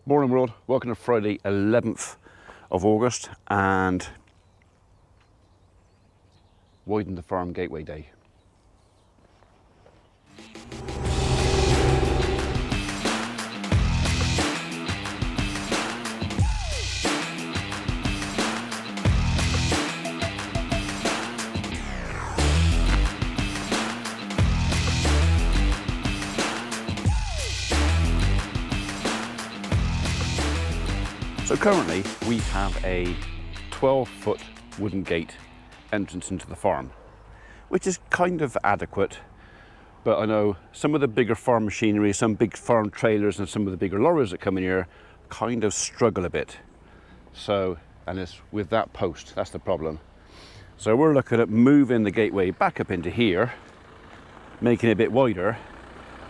Morning world, welcome to Friday 11th of August and Widen the Farm Gateway Day. So currently we have a 12-foot wooden gate entrance into the farm, which is kind of adequate, but I know some of the bigger farm machinery, some big farm trailers and some of the bigger lorries that come in here kind of struggle a bit. So, and it's with that post, that's the problem. So we're looking at moving the gateway back up into here, making it a bit wider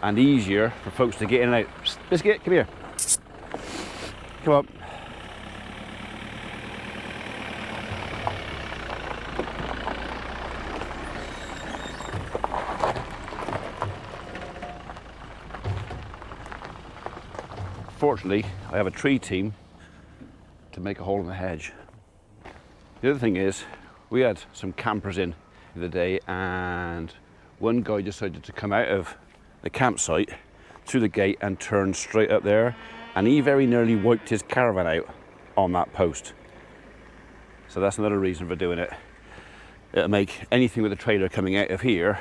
and easier for folks to get in and out. Psst, Biscuit, come here. Come on. Fortunately, I have a tree team to make a hole in the hedge. The other thing is, we had some campers in the other day and one guy decided to come out of the campsite through the gate and turn straight up there, and he very nearly wiped his caravan out on that post. So that's another reason for doing it. It'll make anything with a trailer coming out of here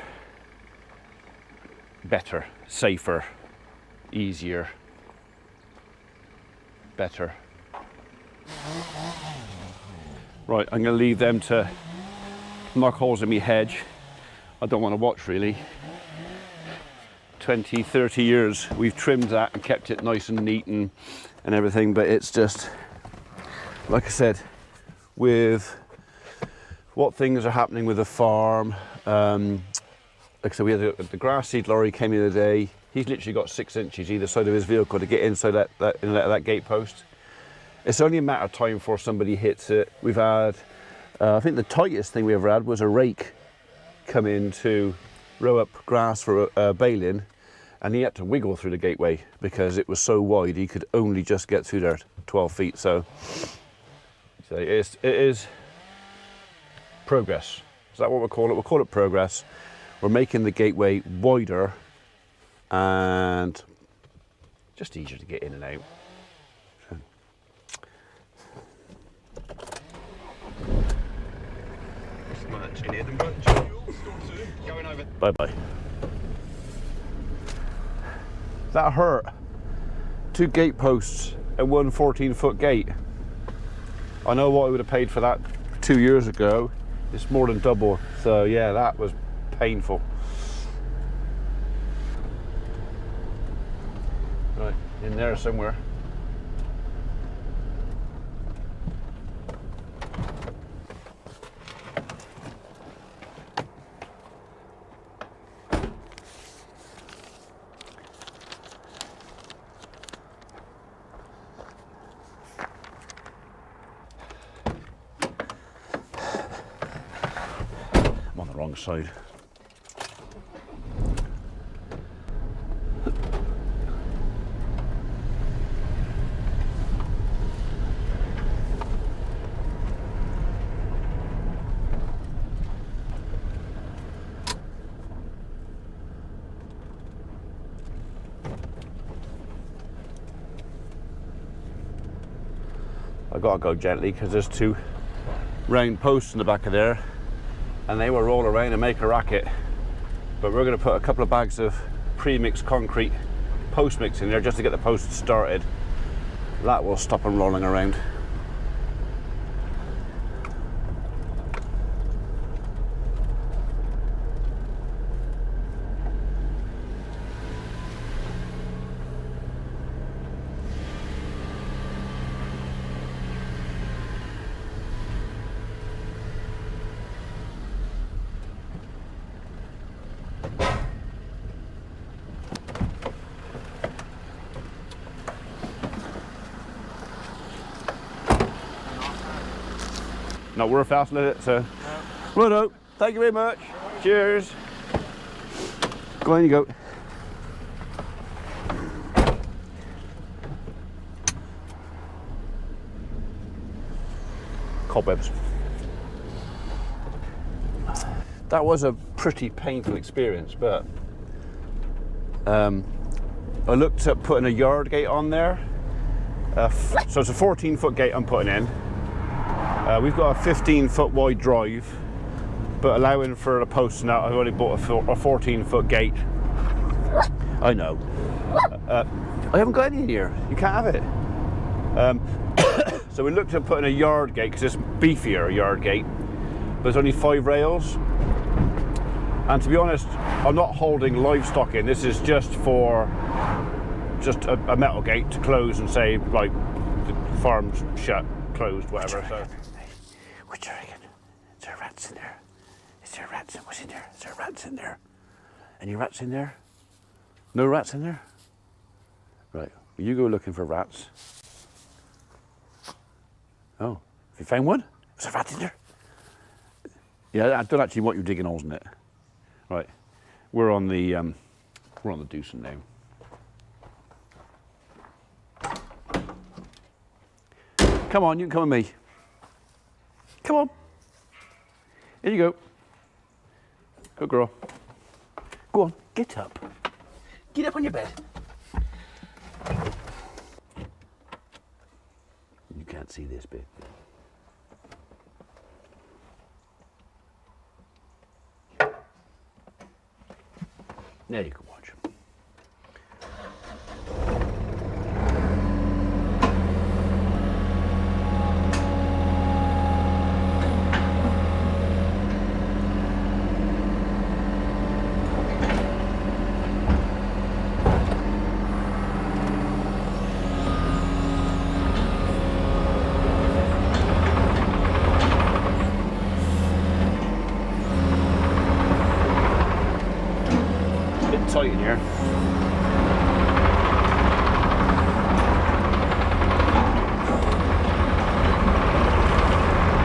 better, safer, easier. Better. Right, I'm going to leave them to knock holes in my hedge. I don't want to watch really. 20, 30 years we've trimmed that and kept it nice and neat and everything, but it's just, like I said, with what things are happening with the farm. Like I said, we had the grass seed lorry came in the other day. He's literally got 6 inches either side of his vehicle to get inside that gate post. It's only a matter of time before somebody hits it. We've had, I think the tightest thing we ever had was a rake come in to row up grass for baling, and he had to wiggle through the gateway because it was so wide he could only just get through there 12 feet. So it is progress. Is that what we'll call it? We'll call it progress. We're making the gateway wider and just easier to get in and out. Bye bye. That hurt. 2 gate posts and 1 14-foot gate. I know what I would have paid for that 2 years ago. It's more than double. So yeah, that was painful. Right, in there somewhere. I'm on the wrong side. I gotta go gently because there's 2 round posts in the back of there and they will roll around and make a racket. But we're going to put a couple of bags of pre-mixed concrete post mix in there just to get the posts started. That will stop them rolling around. Not worth hassling it, so. Righto, thank you very much. Cheers. Go on, you go. cobwebs. That was a pretty painful experience, but I looked at putting a yard gate on there. So it's a 14-foot gate I'm putting in. We've got a 15-foot wide drive, but allowing for a post and that, I've only bought a 14-foot gate. I know. I haven't got any in here. You can't have it. So we looked at putting a yard gate because it's beefier, a yard gate. But there's only 5 rails. And to be honest, I'm not holding livestock in. This is just for a metal gate to close and say, like, the farm's shut, closed, whatever. So, what do you reckon? Is there rats in there? Is there rats? What's in there? Is there rats in there? Any rats in there? No rats in there? Right, well, you go looking for rats. Oh, have you found one? Is there a rat in there? Yeah, I don't actually want you digging holes in it. Right, we're on the Doosan now. Come on, you can come with me. Come on. Here you go. Good girl. Go on, get up. Get up on your bed. You can't see this bit. Now you can watch. Tight in here.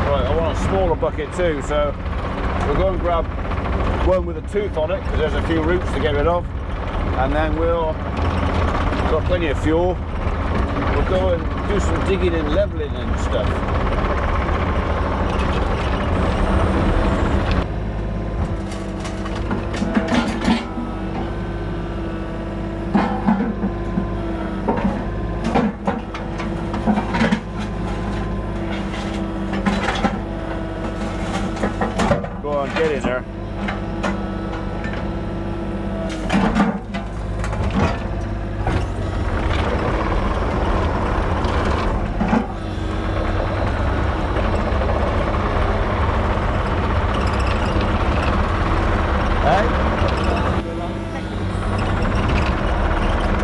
Right, I want a smaller bucket too, so we'll go and grab one with a tooth on it because there's a few roots to get rid of, and then we'll got plenty of fuel. We'll go and do some digging and leveling and stuff. Get in there.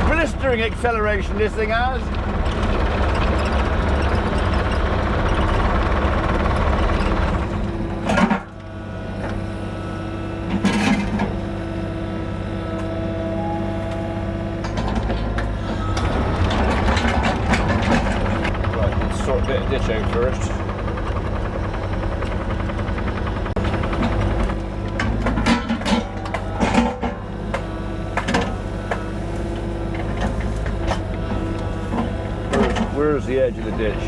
Blistering acceleration this thing has. Ditch out first. Where's the edge of the ditch?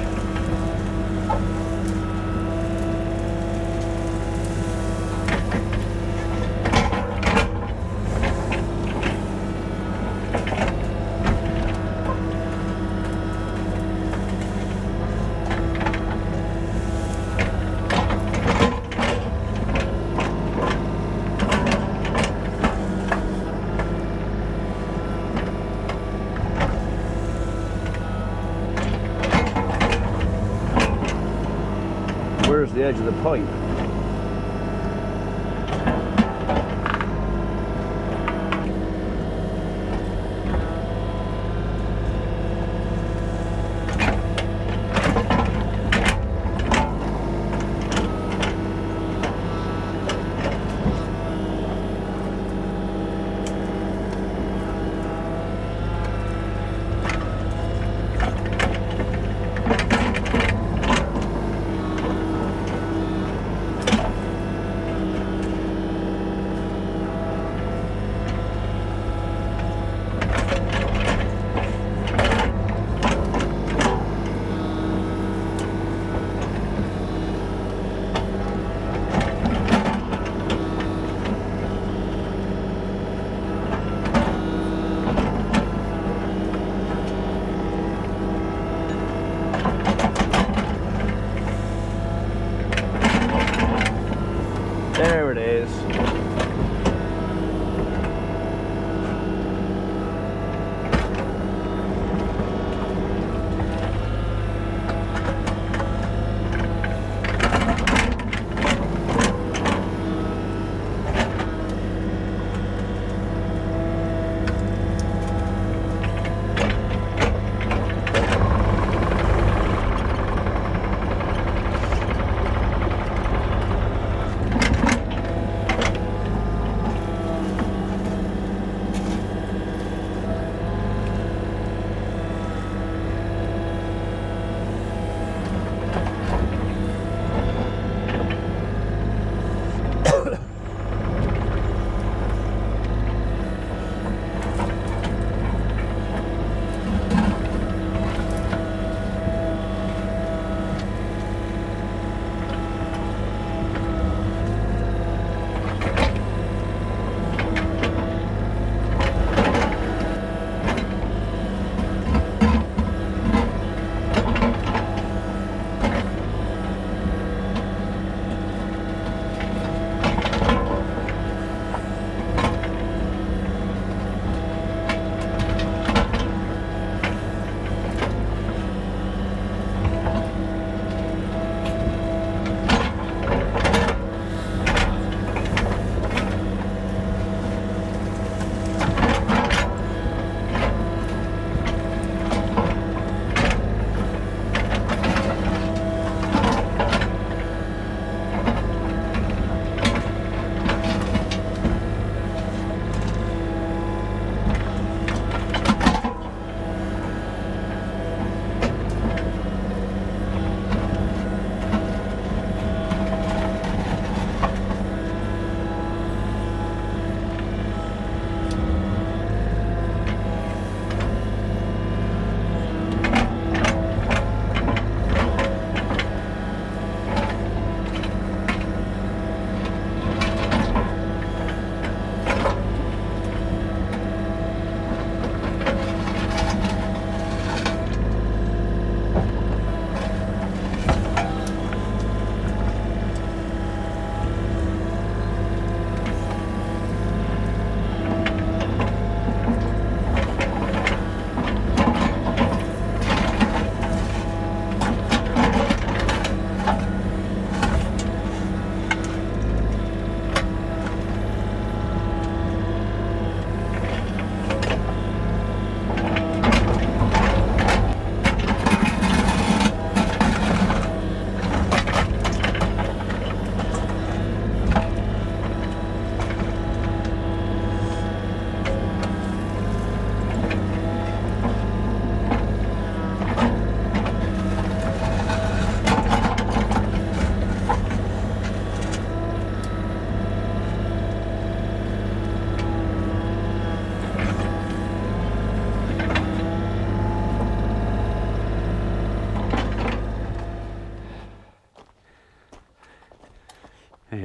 Where's the edge of the pipe?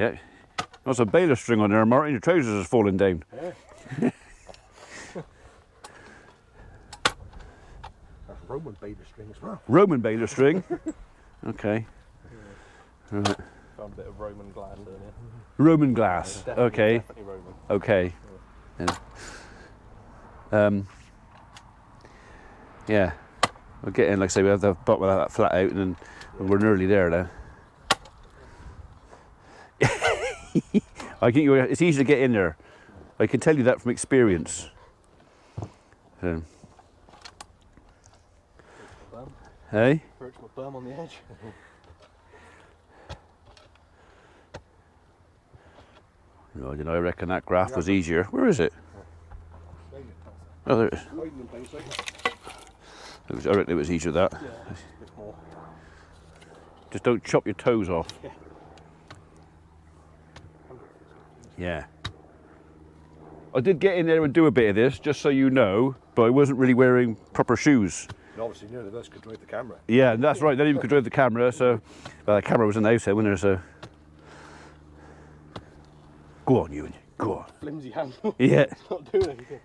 Yeah. There's a baler string on there, Martin. Your trousers is falling down. Yeah. That's Roman baler string as well. Roman baler string. Okay. Yeah. Right. Found a bit of Roman gland in it. Roman glass. Definitely, Okay. Definitely Roman. Okay. Yeah. We'll get in, like I say, we have the bottom of that flat out and then we're nearly there now. I think it's easy to get in there. I can tell you that from experience. Hey? Perch my bum on the edge. No, you know, I reckon that graph was easier. Where is it? Oh, there it is. I reckon it was easier that. Yeah, a bit more. Just don't chop your toes off. Yeah. Yeah. I did get in there and do a bit of this, just so you know, but I wasn't really wearing proper shoes. And obviously none of us could drive the camera. Yeah, that's right. They didn't even could drive the camera, so well, the camera was in the house then, wasn't there? So go on, Ewan. Go on. Flimsy handle. Yeah. It's not doing anything.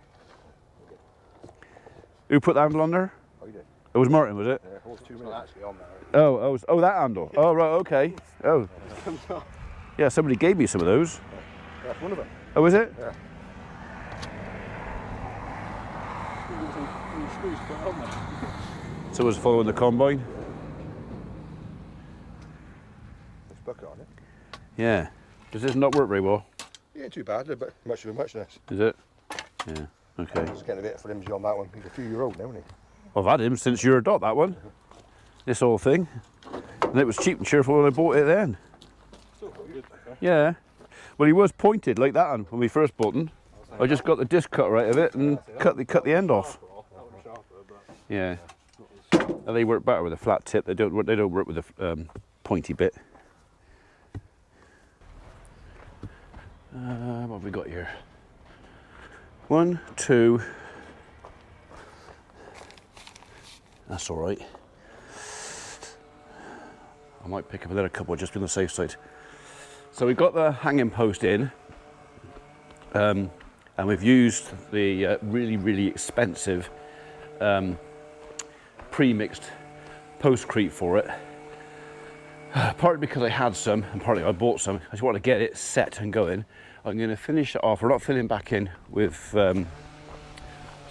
Who put the handle on there? Oh, you did? It was Martin, was it? Yeah, it was 2 minutes actually on there. Oh, that handle. Oh, right. Okay. Oh. Yeah, somebody gave me some of those. That's one of them. Oh, is it? Yeah. So was following the combine. Let's bucket on it. Yeah. Does this not work very well? Yeah, ain't too bad, but much of a muchness. Is it? Yeah. Okay. Just getting a bit flimsy on that one. He's a few year old now, isn't he? I've had him since you were a dot, that one. This whole thing. And it was cheap and cheerful when I bought it then. Still quite good, okay. Yeah. Well, he was pointed like that one when we first bought him. I just got the disc cutter out of it and cut the end off. Yeah. And they work better with a flat tip. They don't work with a pointy bit. What have we got here? 1, 2. That's all right. I might pick up another couple just on the safe side. So we've got the hanging post in, and we've used the really expensive pre-mixed postcrete for it. Partly because I had some, and partly I bought some. I just want to get it set and going. I'm going to finish it off. We're not filling back in with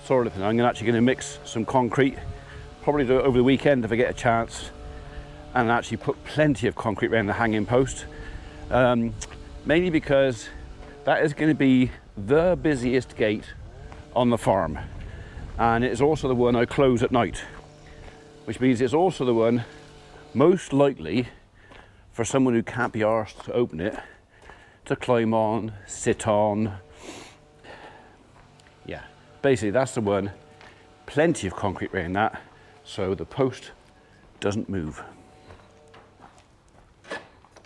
soil. I'm actually going to mix some concrete. Probably do it over the weekend if I get a chance, and actually put plenty of concrete around the hanging post. Mainly because that is going to be the busiest gate on the farm, and it is also the one I close at night, which means it's also the one most likely for someone who can't be arsed to open it to climb on, sit on. Yeah, basically that's the one. Plenty of concrete around that, so the post doesn't move.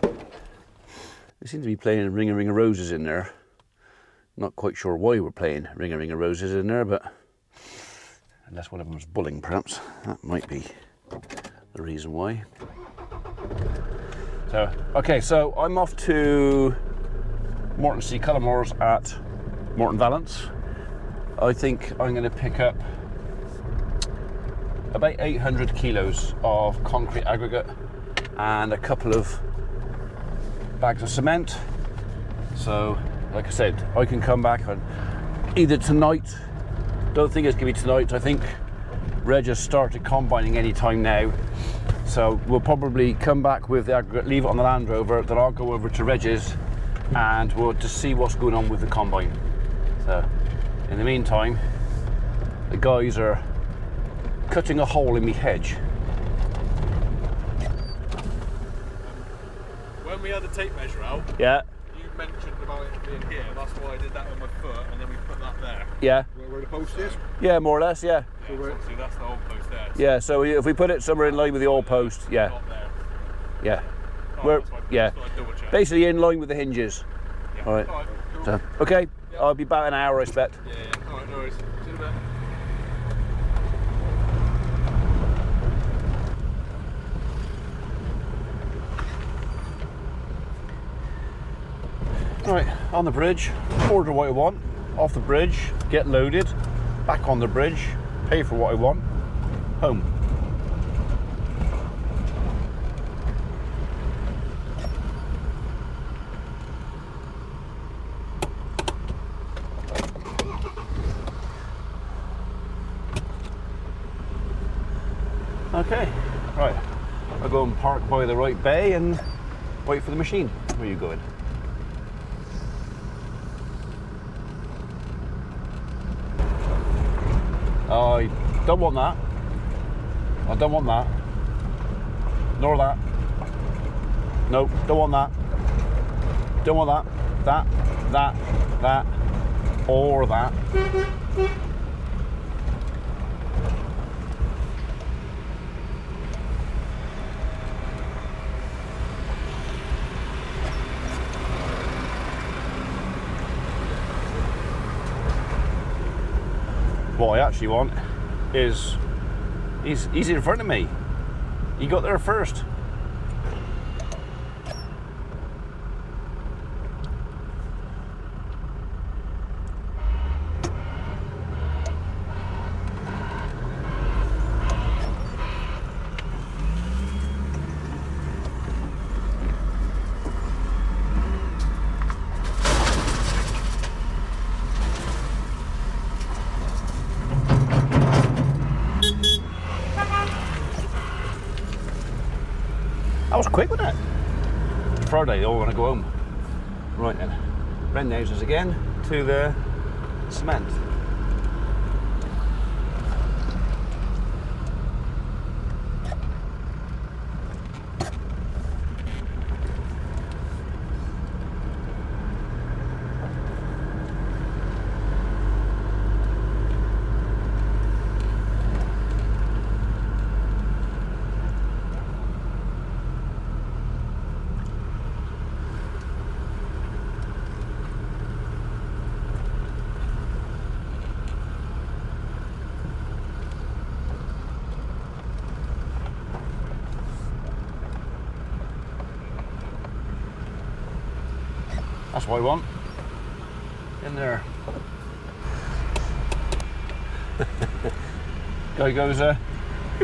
They seem to be playing Ring of Roses in there. Not quite sure why we're playing Ring of Roses in there, but unless one of them was bullying, perhaps. That might be the reason why. So, okay, so I'm off to Morton C. Cullimores at Morton Valence. I think I'm going to pick up about 800 kilos of concrete aggregate and a couple of bags of cement. So, like I said, I can come back on either tonight. Don't think it's going to be tonight. I think Reg has started combining any time now. So we'll probably come back with the aggregate, leave it on the Land Rover, then I'll go over to Reg's and we'll just see what's going on with the combine. So in the meantime, the guys are cutting a hole in my hedge. When we had the tape measure out, Yeah. you mentioned about it being here. That's why I did that with my foot, and then we put that there. Yeah. Where the post is? Yeah, more or less, yeah. Yeah, so obviously that's the old post there. So Yeah, so if we put it somewhere in line with the old post, yeah. not there. Yeah. Oh, We're, that's fine. yeah. Just thought I'd double check. Basically in line with the hinges. Yeah. All right. Alright, cool. So, okay, I'll be about an hour, I expect. Yeah. Alright, no worries. See you in a bit. Right, on the bridge, order what I want, off the bridge, get loaded, back on the bridge, pay for what I want, home. Okay, right, I'll go and park by the right bay and wait for the machine. Where are you going? I don't want that. I don't want that. Nor that. Nope, don't want that. Don't want that. That, or that. What I actually want is he's in front of me. He got there first. That was quick, wasn't it? Friday, they all want to go home. Right then, Ren houses again to the cement. That's what I want. In there. Guy goes, you're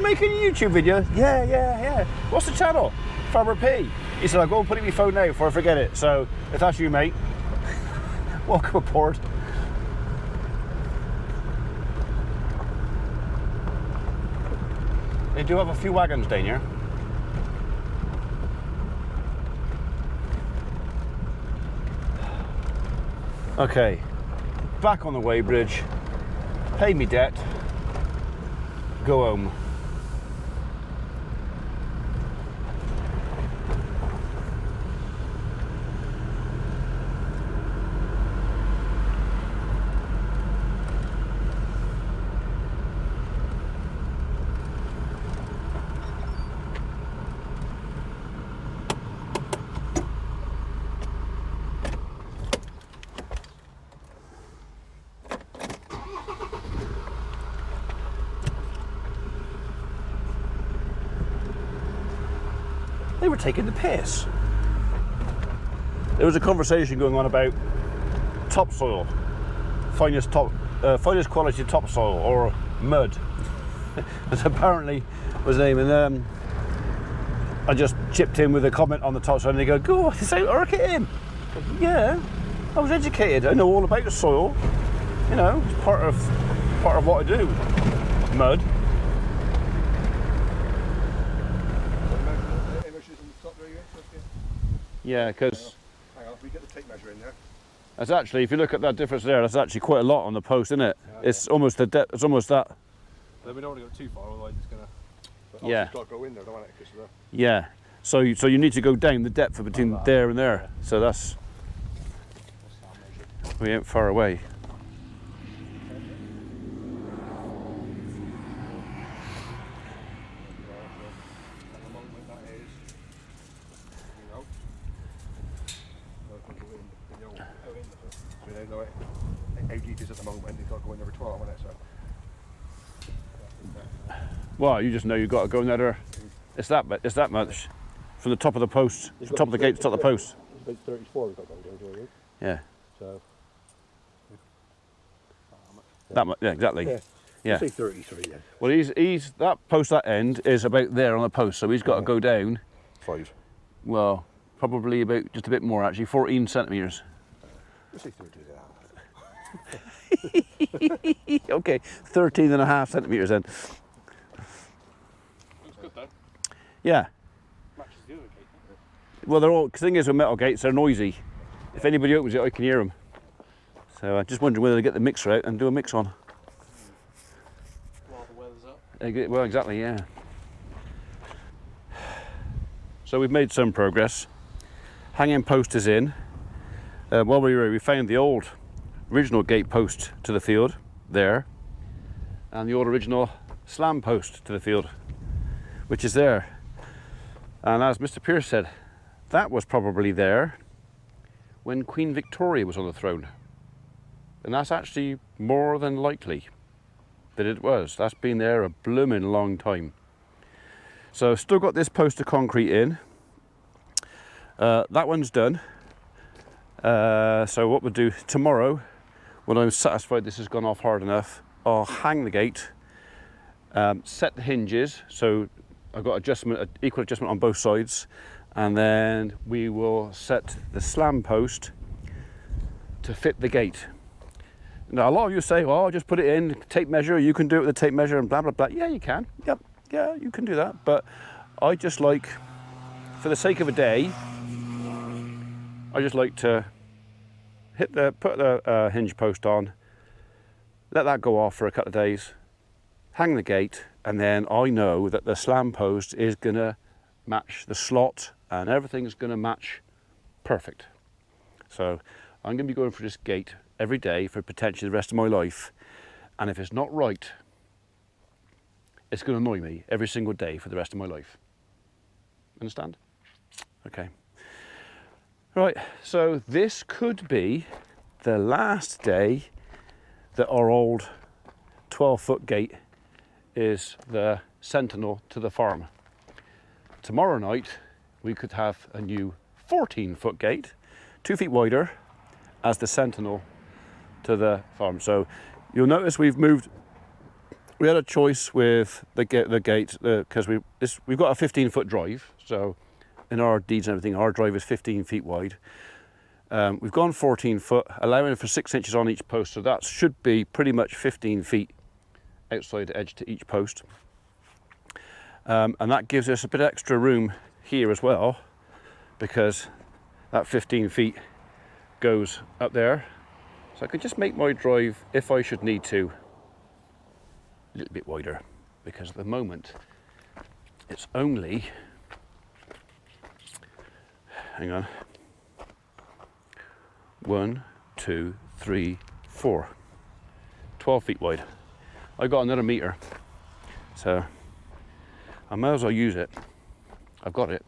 making a YouTube video? Yeah. What's the channel? Farmer P. He said, I'll go and put it in my phone now before I forget it. So, if that's you, mate, welcome aboard. They do have a few wagons down here. Okay, back on the weighbridge, pay me debt, go home. They were taking the piss. There was a conversation going on about topsoil, finest quality topsoil, or mud. That's apparently was the name. And I just chipped in with a comment on the topsoil, and they go, "Go, say, work it in." Yeah, I was educated. I know all about the soil. You know, it's part of what I do. Mud. Yeah, because hang on, we get the tape measure in there. that's actually, if you look at that difference there, that's actually quite a lot on the post, isn't it? Yeah, it's almost the depth. It's almost that. But we don't want to go too far, otherwise it's gonna. But yeah. You've got to go in there, don't want it? Yeah. So you need to go down the depth between there and there. So that's. We ain't far away. At the moment, you've got to go in every 12 minutes. So. Well, you just know you've got to go in there. It's that much from the top of the post, the top of the gate to the top of the post. It's about 34 we've got to go down, Yeah. So, That much. Yeah, exactly. yeah. Yeah. Say 33 then. Well, he's that post, that end is about there on the post, so he's got to go down. 5. Well, probably about just a bit more actually, 14 centimetres. Let's say 30 then. Okay, 13 and a half centimetres then. Looks good though. Yeah. Matches the other gate. Well, they're all. The thing is with metal gates, they're noisy. If anybody opens it, I can hear them. So I'm just wondering whether to get the mixer out and do a mix on. While the weather's up. Well, exactly, yeah. So we've made some progress. Hanging post is in. While we were here, we found the old original gate post to the field there, and the old original slam post to the field, which is there. And as Mr. Pierce said, that was probably there when Queen Victoria was on the throne. And that's actually more than likely that it was. That's been there a blooming long time. So still got this post of concrete in. That one's done. So what we'll do tomorrow, when I'm satisfied this has gone off hard enough, I'll hang the gate, set the hinges, so I've got adjustment, equal adjustment on both sides, and then we will set the slam post to fit the gate. Now a lot of you say, well, I'll just put it in, tape measure, you can do it with a tape measure and blah, blah, blah. Yeah, you can. Yep, yeah, you can do that. But I just like, for the sake of a day, I just like to put the hinge post on, let that go off for a couple of days, hang the gate, and then I know that the slam post is gonna match the slot and everything's gonna match perfect. So I'm gonna be going for this gate every day for potentially the rest of my life, and if it's not right, it's gonna annoy me every single day for the rest of my life. Understand? Okay. Right, so this could be the last day that our old 12-foot gate is the sentinel to the farm. Tomorrow night, we could have a new 14-foot gate, 2 feet wider, as the sentinel to the farm. So you'll notice we've moved. We had a choice with the gate because we've got a 15-foot drive. So in our deeds and everything, our drive is 15 feet wide. We've gone 14 foot, allowing for 6 inches on each post. So that should be pretty much 15 feet outside the edge to each post. And that gives us a bit of extra room here as well, because that 15 feet goes up there. So I could just make my drive, if I should need to, a little bit wider, because at the moment it's only, hang on, 1, 2, 3, 4, 12 feet wide. I got another meter, so I might as well use it. I've got it.